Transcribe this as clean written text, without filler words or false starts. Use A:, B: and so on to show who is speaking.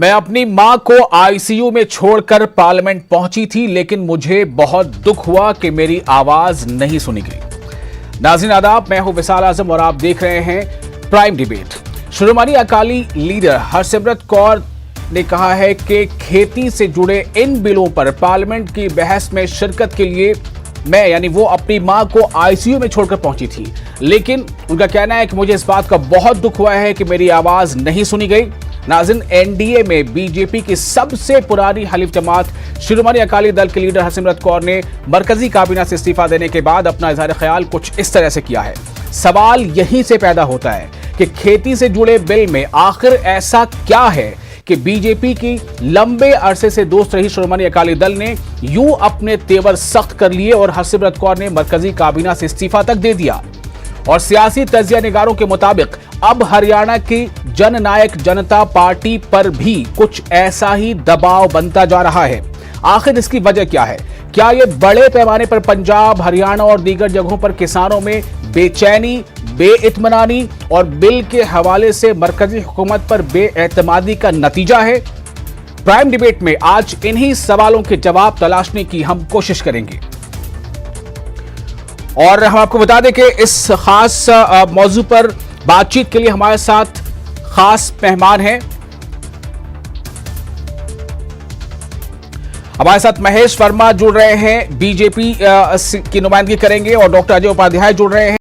A: मैं अपनी मां को आईसीयू में छोड़कर पार्लियामेंट पहुंची थी, लेकिन मुझे बहुत दुख हुआ कि मेरी आवाज नहीं सुनी गई। नाज़रीन आदाब, मैं हूं विशाल आजम और आप देख रहे हैं prime debate. Shiromani Akali leader Harsimrat Kaur ने कहा है कि खेती से जुड़े इन बिलों पर पार्लियामेंट की बहस में शिरकत के लिए मैं यानी वो अपनी मां को आईसीयू में छोड़कर पहुंची थी, लेकिन उनका कहना है कि मुझे इस बात का बहुत दुख हुआ है कि मेरी आवाज नहीं सुनी गई। नाज़रीन, एनडीए में बीजेपी की सबसे पुरानी हलीफ जमात शिरोमणि अकाली दल के लीडर हरसिमरत कौर ने मरकजी काबीना से इस्तीफा देने के बाद अपना इजहार ख्याल कुछ इस तरह से किया है। सवाल यहीं से पैदा होता है कि खेती से जुड़े बिल में आखिर ऐसा क्या है कि बीजेपी की लंबे अरसे से दोस्त रही शिरोमणि अकाली दल ने यूं अपने तेवर सख्त कर लिए और हरसिमरत कौर ने मरकजी काबीना से इस्तीफा तक दे दिया। और सियासी तजिया निगारों के मुताबिक अब हरियाणा की जननायक जनता पार्टी पर भी कुछ ऐसा ही दबाव बनता जा रहा है। आखिर इसकी वजह क्या है? क्या यह बड़े पैमाने पर पंजाब, हरियाणा और दीगर जगहों पर किसानों में बेचैनी, बेइत्मीनानी और बिल के हवाले से मरकजी हुकूमत पर बेएतमादी का नतीजा है? प्राइम डिबेट में आज इन्हीं सवालों के जवाब तलाशने की हम कोशिश करेंगे। और हम आपको बता दें कि इस खास मौजू पर बातचीत के लिए हमारे साथ खास मेहमान हैं। हमारे साथ महेश वर्मा जुड़ रहे हैं, बीजेपी की नुमाइंदगी करेंगे, और डॉक्टर अजय उपाध्याय जुड़ रहे हैं।